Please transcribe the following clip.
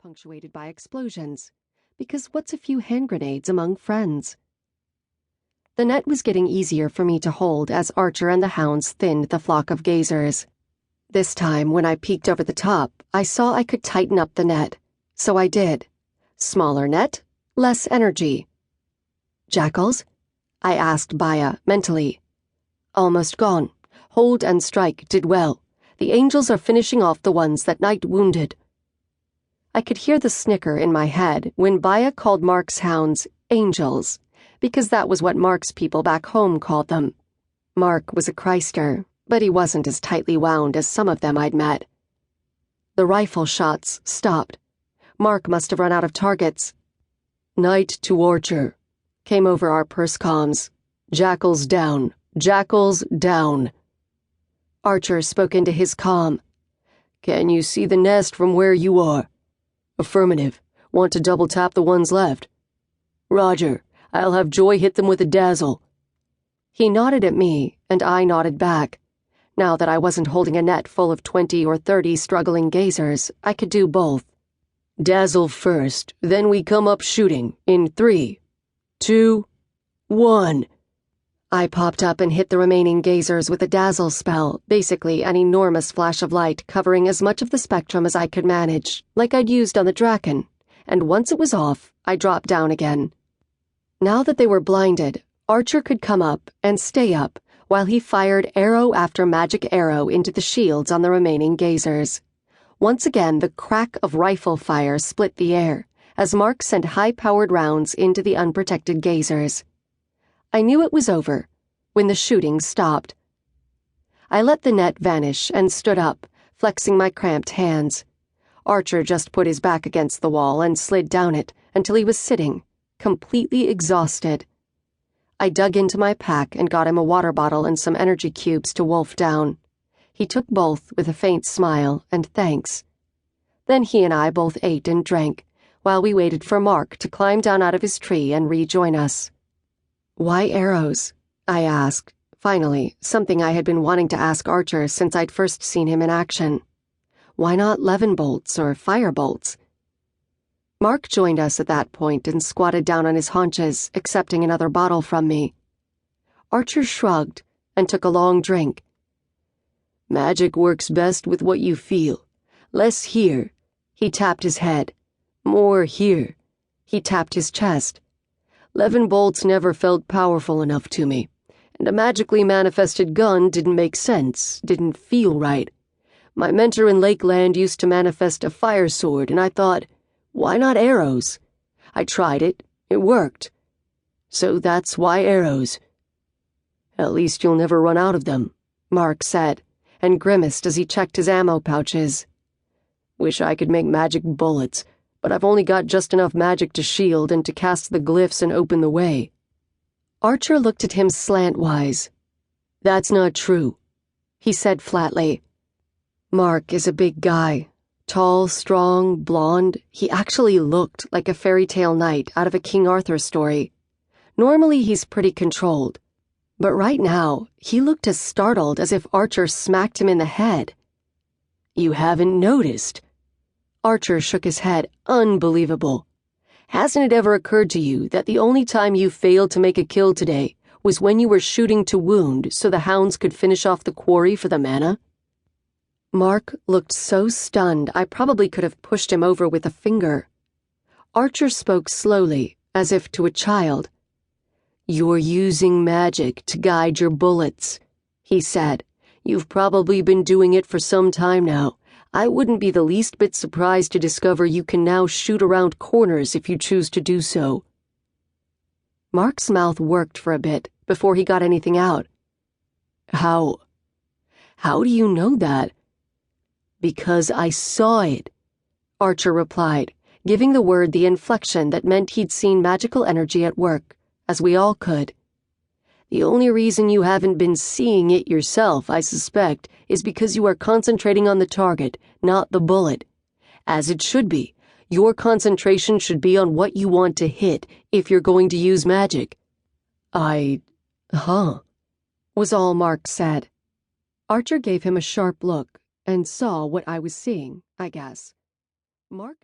punctuated by explosions, because what's a few hand grenades among friends? The net was getting easier for me to hold as Archer and the hounds thinned the flock of gazers. This time, when I peeked over the top, I saw I could tighten up the net, so I did. Smaller net, less energy. Jackals? I asked Baya, mentally. Almost gone. Hold and strike did well. The angels are finishing off the ones that night wounded. I could hear the snicker in my head when Baya called Mark's hounds angels, because that was what Mark's people back home called them. Mark was a Christer, but he wasn't as tightly wound as some of them I'd met. The rifle shots stopped. Mark must have run out of targets. "Night to Archer," came over our purse comms. "Jackals down. Jackals down." Archer spoke into his comm. "Can you see the nest from where you are?" "Affirmative. Want to double tap the ones left?" "Roger. I'll have Joy hit them with a dazzle." He nodded at me, and I nodded back. Now that I wasn't holding a net full of 20 or 30 struggling gazers, I could do both. "Dazzle first, then we come up shooting, in 3, 2, 1. I popped up and hit the remaining gazers with a dazzle spell, basically an enormous flash of light covering as much of the spectrum as I could manage, like I'd used on the Draken, and once it was off, I dropped down again. Now that they were blinded, Archer could come up and stay up while he fired arrow after magic arrow into the shields on the remaining gazers. Once again, the crack of rifle fire split the air as Mark sent high-powered rounds into the unprotected gazers. I knew it was over when the shooting stopped. I let the net vanish and stood up, flexing my cramped hands. Archer just put his back against the wall and slid down it until he was sitting, completely exhausted. I dug into my pack and got him a water bottle and some energy cubes to wolf down. He took both with a faint smile and thanks. Then he and I both ate and drank, while we waited for Mark to climb down out of his tree and rejoin us. "Why arrows?" I asked, finally, something I had been wanting to ask Archer since I'd first seen him in action. Why not levin bolts or fire bolts? Mark joined us at that point and squatted down on his haunches, accepting another bottle from me. Archer shrugged and took a long drink. "Magic works best with what you feel. Less here." He tapped his head. "More here." He tapped his chest. "Levin bolts never felt powerful enough to me, and a magically manifested gun didn't make sense, didn't feel right. My mentor in Lakeland used to manifest a fire sword, and I thought, why not arrows? I tried it. It worked. So that's why arrows." "At least you'll never run out of them," Mark said, and grimaced as he checked his ammo pouches. "Wish I could make magic bullets, but I've only got just enough magic to shield and to cast the glyphs and open the way." Archer looked at him slantwise. "That's not true," he said flatly. Mark is a big guy. Tall, strong, blonde. He actually looked like a fairy tale knight out of a King Arthur story. Normally he's pretty controlled, but right now he looked as startled as if Archer smacked him in the head. "You haven't noticed?" Archer shook his head. "Unbelievable. Hasn't it ever occurred to you that the only time you failed to make a kill today was when you were shooting to wound so the hounds could finish off the quarry for the mana?" Mark looked so stunned I probably could have pushed him over with a finger. Archer spoke slowly, as if to a child. "You're using magic to guide your bullets," he said. "You've probably been doing it for some time now. I wouldn't be the least bit surprised to discover you can now shoot around corners if you choose to do so." Mark's mouth worked for a bit before he got anything out. How do you know that?" "Because I saw it," Archer replied, giving the word the inflection that meant he'd seen magical energy at work, as we all could. "The only reason you haven't been seeing it yourself, I suspect, is because you are concentrating on the target, not the bullet. As it should be. Your concentration should be on what you want to hit if you're going to use magic." Was all Mark said. Archer gave him a sharp look and saw what I was seeing, I guess. Mark